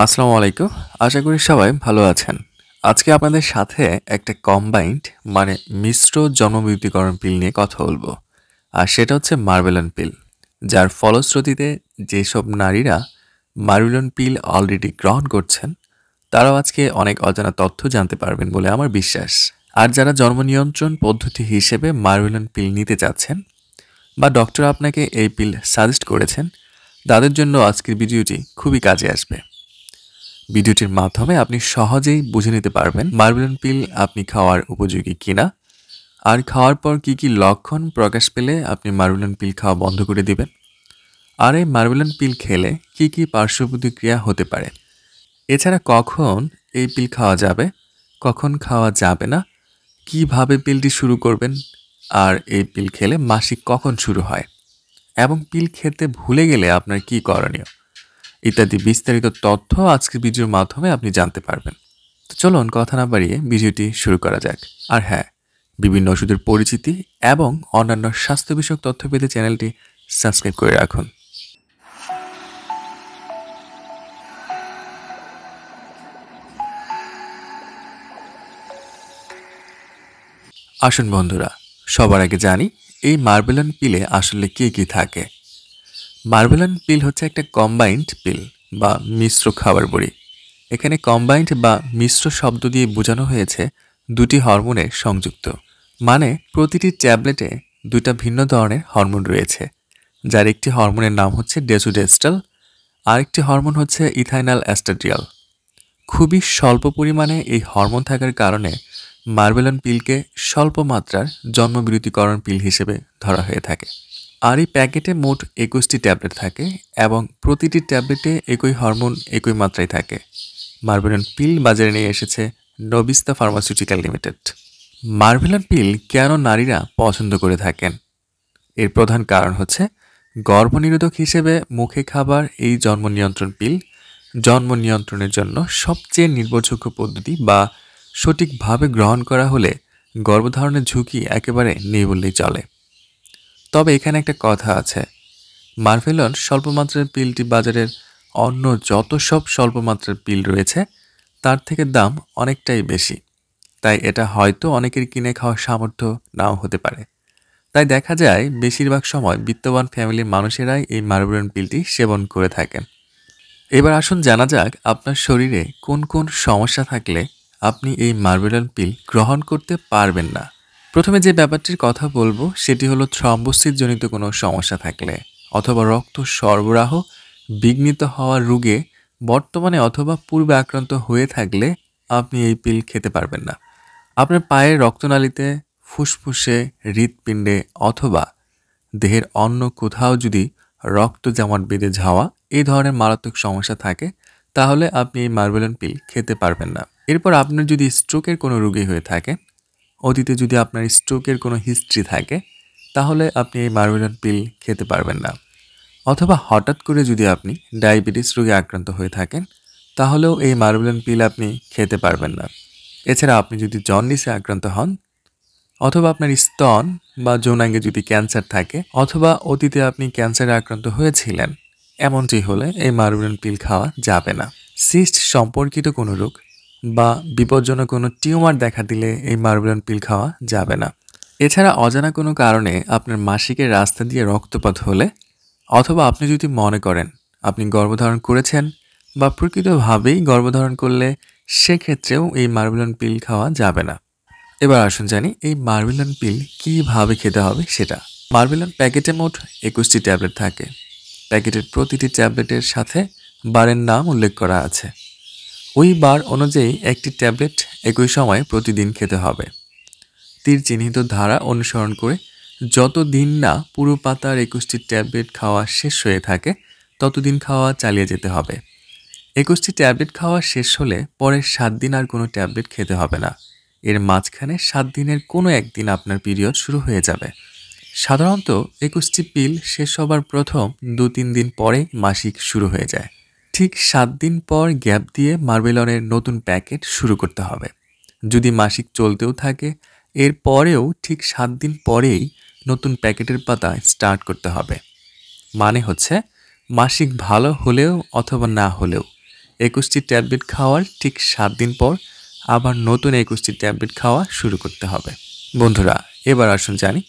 আসসালামু আলাইকুম। আশা করি সবাই ভালো আছেন। আজকে আপনাদের সাথে একটা কম্বাইন্ড মিশ্র জন্মবিরতিকরণ পিল নিয়ে কথা বলবো। আর সেটা হচ্ছে মার্বেলন পিল। যার ফলশ্রুতিতে যেসব নারীরা মার্বেলন পিল অলরেডি গ্রহণ করছেন, তারাও আজকে অনেক অজানা তথ্য জানতে পারবেন বলে আমার বিশ্বাস। আর যারা জন্ম নিয়ন্ত্রণ পদ্ধতি হিসেবে মার্বেলন পিল নিতে চাচ্ছেন বা ডক্টর আপনাকে এই পিল সাজেস্ট করেছেন, তাদের জন্য আজকের ভিডিওটি খুবই কাজে আসবে। ভিডিওটির মাধ্যমে আপনি সহজেই বুঝে নিতে পারবেন মার্বেলন পিল আপনি খাওয়ার উপযোগী কিনা, আর খাওয়ার পর কি কি লক্ষণ প্রকাশ পেলে আপনি মার্বেলন পিল খাওয়া বন্ধ করে দিবেন, আর এই মার্বেলন পিল খেলে কি কি পার্শ্ব প্রতিক্রিয়া হতে পারে, এছাড়া কখন এই পিল খাওয়া যাবে, কখন খাওয়া যাবে না, কিভাবে পিলটি শুরু করবেন, আর এই পিল খেলে মাসিক কখন শুরু হয় এবং পিল খেতে ভুলে গেলে আপনার কি করণীয় ইত্যাদি বিস্তারিত তথ্য আজকের ভিডিওর মাধ্যমে আপনি জানতে পারবেন। তো চলুন কথা না বাড়িয়ে ভিডিওটি শুরু করা যাক। আর হ্যাঁ, বিভিন্ন ওষুধের পরিচিতি এবং অন্যান্য স্বাস্থ্য বিষয়ক তথ্য পেতে চ্যানেলটি সাবস্ক্রাইব করে রাখুন। আসুন বন্ধুরা, সবার আগে জানি এই মার্বেলন পিলে আসলে কি কি থাকে। মার্বেলন পিল হচ্ছে একটা কম্বাইন্ড পিল বা মিশ্র খাবার বড়ি। এখানে কম্বাইন্ড বা মিশ্র শব্দ দিয়ে বোঝানো হয়েছে দুটি হরমোনের সংযুক্ত। মানে প্রতিটি ট্যাবলেটে দুইটা ভিন্ন ধরনের হরমোন রয়েছে, যার একটি হরমোনের নাম হচ্ছে ডেসোডেস্ট্রাল, আরেকটি হরমোন হচ্ছে ইথাইনাল অ্যাস্টাডিয়াল। খুবই স্বল্প পরিমাণে এই হরমোন থাকার কারণে মার্বেলন পিলকে স্বল্প মাত্রার জন্মবিরতিকরণ পিল হিসেবে ধরা হয়ে থাকে। আর এই প্যাকেটে মোট 21টি ট্যাবলেট থাকে এবং প্রতিটি ট্যাবলেটে একই হরমোন একই মাত্রায় থাকে। মার্বেলন পিল বাজারে নিয়ে এসেছে নবিস্তা ফার্মাসিউটিক্যাল লিমিটেড। মার্বেলন পিল কেন নারীরা পছন্দ করে থাকেন? এর প্রধান কারণ হচ্ছে গর্ভনিরোধক হিসেবে মুখে খাবার এই জন্ম নিয়ন্ত্রণ পিল জন্ম নিয়ন্ত্রণের জন্য সবচেয়ে নির্ভরযোগ্য পদ্ধতি, বা সঠিকভাবে গ্রহণ করা হলে গর্ভধারণের ঝুঁকি একেবারে নেই বললেই চলে। তবে এখানে একটা কথা আছে, মার্ভেলন স্বল্পমাত্রার পিলটি বাজারের অন্য যত সব স্বল্পমাত্রার পিল রয়েছে তার থেকে দাম অনেকটাই বেশি। তাই এটা হয়তো অনেকের কিনে খাওয়ার সামর্থ্য নাও হতে পারে। তাই দেখা যায় বেশিরভাগ সময় বিত্তবান ফ্যামিলির মানুষেরাই এই মার্বেলন পিলটি সেবন করে থাকেন। এবার আসুন জানা যাক আপনার শরীরে কোন কোন সমস্যা থাকলে আপনি এই মার্বেলন পিল গ্রহণ করতে পারবেন না। প্রথমে যে ব্যাপারটির কথা বলবো সেটি হলো থ্রম্বোসিস জনিত কোনো সমস্যা থাকলে, অথবা রক্ত সরবরাহ বিঘ্নিত হওয়ার রোগে বর্তমানে অথবা পূর্বে আক্রান্ত হয়ে থাকলে আপনি এই পিল খেতে পারবেন না। আপনার পায়ের রক্তনালীতে, ফুসফুসে, হৃৎপিণ্ডে অথবা দেহের অন্য কোথাও যদি রক্ত জমাট বেঁধে যাওয়া এই ধরনের মারাত্মক সমস্যা থাকে, তাহলে আপনি এই মার্বেলন পিল খেতে পারবেন না। এরপর আপনার যদি স্ট্রোকের কোনো রোগী হয়ে থাকে, অতীতে যদি আপনার স্ট্রোকের কোনো হিস্ট্রি থাকে, তাহলে আপনি এই মার্বেলন পিল খেতে পারবেন না। অথবা হঠাৎ করে যদি আপনি ডায়াবেটিস রোগে আক্রান্ত হয়ে থাকেন, তাহলেও এই মার্বেলন পিল আপনি খেতে পারবেন না। এছাড়া আপনি যদি জন্ডিসে আক্রান্ত হন, অথবা আপনার স্তন বা যৌনাঙ্গে যদি ক্যান্সার থাকে, অথবা অতীতে আপনি ক্যান্সারে আক্রান্ত হয়েছিলেন, এমনটি হলে এই মার্বেলন পিল খাওয়া যাবে না। সিস্ট সম্পর্কিত কোনো রোগ বা বিপজ্জনক কোনো টিউমার দেখা দিলে এই মার্বেলন পিল খাওয়া যাবে না। এছাড়া অজানা কোনো কারণে আপনার মাসিকের রাস্তা দিয়ে রক্তপাত হলে, অথবা আপনি যদি মনে করেন আপনি গর্ভধারণ করেছেন বা প্রকৃতভাবেই গর্ভধারণ করলে, সেক্ষেত্রেও এই মার্বেলন পিল খাওয়া যাবে না। এবার আসুন জানি এই মার্বেলন পিল কীভাবে খেতে হবে সেটা। মার্বেলন প্যাকেটে মোট 21টি ট্যাবলেট থাকে। প্যাকেটের প্রতিটি ট্যাবলেটের সাথে বারের নাম উল্লেখ করা আছে। ওই বার অনুযায়ী একটি ট্যাবলেট একই সময়ে প্রতিদিন খেতে হবে। তীর চিহ্নিত ধারা অনুসরণ করে যতদিন না পুরো পাতার 21টি ট্যাবলেট খাওয়া শেষ হয়ে থাকে, ততদিন খাওয়া চালিয়ে যেতে হবে। 21টি ট্যাবলেট খাওয়া শেষ হলে পরের 7 দিন আর কোনো ট্যাবলেট খেতে হবে না। এর মাঝখানে 7 দিনের কোনো একদিন আপনার পিরিয়ড শুরু হয়ে যাবে। সাধারণত 21টি পিল শেষ হবার প্রথম 2-3 দিন পরে মাসিক শুরু হয়ে যায়। ঠিক 7 দিন পর গ্যাপ দিয়ে মার্বেলনের নতুন প্যাকেট শুরু করতে হবে। যদি মাসিক চলতেও থাকে, এর পরেও ঠিক 7 দিন পরেই নতুন প্যাকেটের পাতা স্টার্ট করতে হবে। মানে হচ্ছে মাসিক ভালো হলেও অথবা না হলেও 21টি ট্যাবলেট খাওয়ার ঠিক 7 দিন পর আবার নতুন 21টি ট্যাবলেট খাওয়া শুরু করতে হবে। বন্ধুরা, এবার আসুন জানি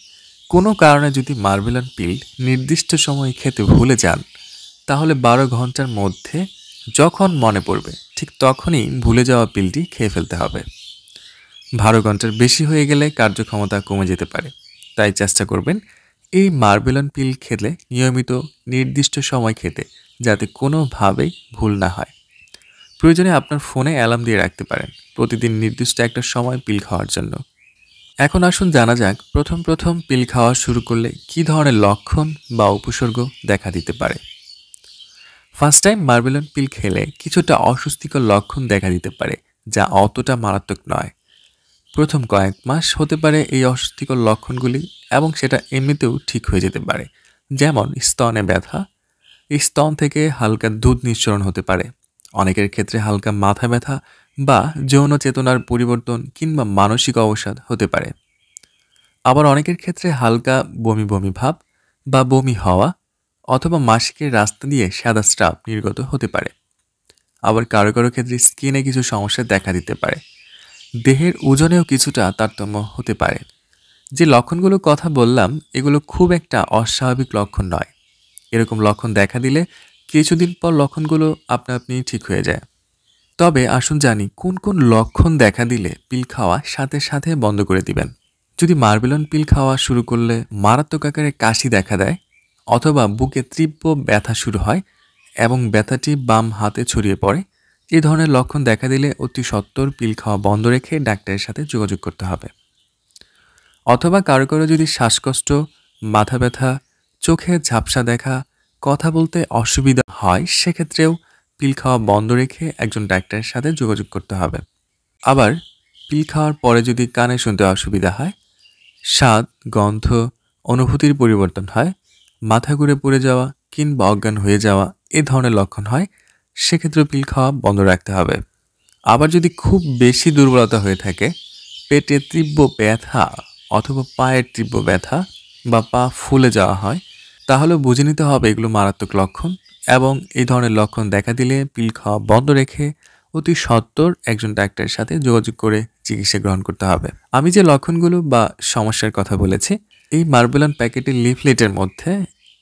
কোনো কারণে যদি মার্বেলন পিল নির্দিষ্ট সময়ে খেতে ভুলে যান, তাহলে 12 ঘন্টার মধ্যে যখন মনে পড়বে ঠিক তখনই ভুলে যাওয়া পিলটি খেয়ে ফেলতে হবে। 12 ঘন্টার বেশি হয়ে গেলে কার্যক্ষমতা কমে যেতে পারে, তাই চেষ্টা করবেন এই মার্বেলন পিল খেলে নিয়মিত নির্দিষ্ট সময় খেতে, যাতে কোনোভাবেই ভুল না হয়। প্রয়োজনে আপনার ফোনে অ্যালার্ম দিয়ে রাখতে পারেন প্রতিদিন নির্দিষ্ট একটা সময় পিল খাওয়ার জন্য। এখন আসুন জানা যাক প্রথম পিল খাওয়া শুরু করলে কী ধরনের লক্ষণ বা উপসর্গ দেখা দিতে পারে। ফার্স্ট টাইম মার্বেলন পিল খেলে কিছুটা অস্বস্তিকর লক্ষণ দেখা দিতে পারে, যা অতটা মারাত্মক নয়। প্রথম কয়েক মাস হতে পারে এই অস্বস্তিকর লক্ষণগুলি, এবং সেটা এমনিতেও ঠিক হয়ে যেতে পারে। যেমন স্তনে ব্যথা, স্তন থেকে হালকা দুধ নিঃসরণ হতে পারে। অনেকের ক্ষেত্রে হালকা মাথা ব্যথা বা যৌন চেতনার পরিবর্তন কিংবা মানসিক অবসাদ হতে পারে। আবার অনেকের ক্ষেত্রে হালকা বমি বমি ভাব বা বমি হওয়া অথবা মাসিকের রাস্তা দিয়ে সাদা স্রাব নির্গত হতে পারে। আবার কারো কারো ক্ষেত্রে স্কিনে কিছু সমস্যা দেখা দিতে পারে। দেহের ওজনেও কিছুটা তারতম্য হতে পারে। যে লক্ষণগুলোর কথা বললাম এগুলো খুব একটা অস্বাভাবিক লক্ষণ নয়। এরকম লক্ষণ দেখা দিলে কিছুদিন পর লক্ষণগুলো আপনা আপনি ঠিক হয়ে যায়। তবে আসুন জানি কোন কোন লক্ষণ দেখা দিলে পিল খাওয়া সাথে সাথে বন্ধ করে দিবেন। যদি মার্বেলন পিল খাওয়া শুরু করলে মারাত্মক আকারে কাশি দেখা দেয়, অথবা বুকে তীব্র ব্যথা শুরু হয় এবং ব্যথাটি বাম হাতে ছড়িয়ে পড়ে, এই ধরনের লক্ষণ দেখা দিলে অতি সত্বর পিল খাওয়া বন্ধ রেখে ডাক্তারের সাথে যোগাযোগ করতে হবে। অথবা কারো কারো যদি শ্বাসকষ্ট, মাথা ব্যথা, চোখে ঝাপসা দেখা, কথা বলতে অসুবিধা হয়, সেক্ষেত্রেও পিল খাওয়া বন্ধ রেখে একজন ডাক্তারের সাথে যোগাযোগ করতে হবে। আবার পিল খাওয়ার পরে যদি কানে শুনতে অসুবিধা হয়, স্বাদ, গন্ধ, অনুভূতির পরিবর্তন হয়, মাথা ঘুরে পড়ে যাওয়া কিংবা অজ্ঞান হয়ে যাওয়া এ ধরনের লক্ষণ হয়, সেক্ষেত্রে পিল খাওয়া বন্ধ রাখতে হবে। আবার যদি খুব বেশি দুর্বলতা হয়ে থাকে, পেটে তীব্র ব্যথা অথবা পায়ের তীব্র ব্যথা বা পা ফুলে যাওয়া হয়, তাহলে বুঝে নিতে হবে এগুলো মারাত্মক লক্ষণ, এবং এই ধরনের লক্ষণ দেখা দিলে পিল খাওয়া বন্ধ রেখে অতি সত্বর একজন ডাক্তারের সাথে যোগাযোগ করে চিকিৎসা গ্রহণ করতে হবে। আমি যে লক্ষণগুলো বা সমস্যার কথা বলেছি, এই মার্বেলন প্যাকেটের লিফলেটের মধ্যে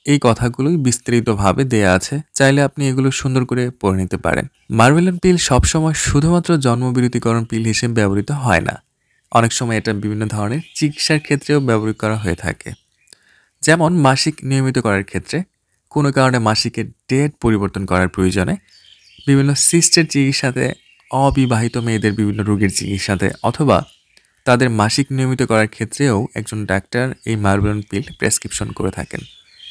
এই কথাগুলোই বিস্তারিতভাবে দেয়া আছে, চাইলে আপনি এগুলো সুন্দর করে পড়ে নিতে পারেন। মার্বেলন পিল সবসময় শুধুমাত্র জন্মবিরতিকরণ পিল হিসেবে ব্যবহৃত হয় না, অনেক সময় এটা বিভিন্ন ধরনের চিকিৎসার ক্ষেত্রেও ব্যবহার করা হয়ে থাকে। যেমন মাসিক নিয়মিত করার ক্ষেত্রে, কোনো কারণে মাসিকের ডেট পরিবর্তন করার প্রয়োজনে, বিভিন্ন সিস্টের চিকিৎসাতে, অবিবাহিত মেয়েদের বিভিন্ন রোগের চিকিৎসাতে, অথবা তাদের মাসিক নিয়মিত করার ক্ষেত্রেও একজন ডাক্তার এই মার্বেলন পিল প্রেসক্রিপশন করে থাকেন।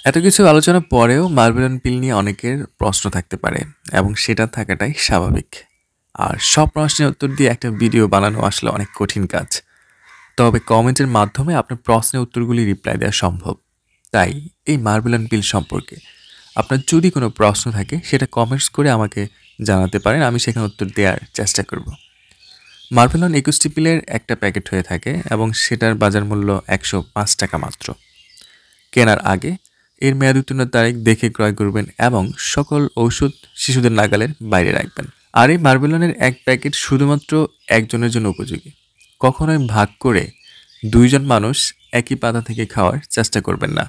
এত কিছু আলোচনার পরেও মার্বেলন পিল নিয়ে অনেকের প্রশ্ন থাকতে পারে, এবং সেটা থাকাটাই স্বাভাবিক। আর সব প্রশ্নের উত্তর দিয়ে একটা ভিডিও বানানো আসলে অনেক কঠিন কাজ। তবে কমেন্টের মাধ্যমে আপনার প্রশ্নের উত্তরগুলি রিপ্লাই দেওয়া সম্ভব। তাই এই মার্বেলন পিল সম্পর্কে আপনার যদি কোনো প্রশ্ন থাকে, সেটা কমেন্টস করে আমাকে জানাতে পারেন, আমি সেখানে উত্তর দেওয়ার চেষ্টা করব। মার্বেলন 21টি পিলের একটা প্যাকেট হয়ে থাকে, এবং সেটার বাজার মূল্য 105 টাকা মাত্র। কেনার আগে এর মেয়াদ উত্তীর্ণের তারিখ দেখে ক্রয় করবেন, এবং সকল ঔষধ শিশুদের নাগালের বাইরে রাখবেন। আর এই মার্বেলনের এক প্যাকেট শুধুমাত্র একজনের জন্য উপযোগী। কখনোই ভাগ করে 2 জন মানুষ একই পাতা থেকে খাওয়ার চেষ্টা করবেন না।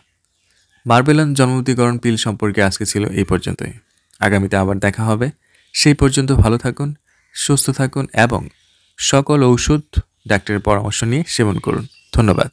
মার্বেলন জন্মবিরতিকরণ পিল সম্পর্কে আজকে ছিল এই পর্যন্তই। আগামীতে আবার দেখা হবে। সেই পর্যন্ত ভালো থাকুন, সুস্থ থাকুন, এবং সকল ঔষধ ডাক্তারের পরামর্শ নিয়ে সেবন করুন। ধন্যবাদ।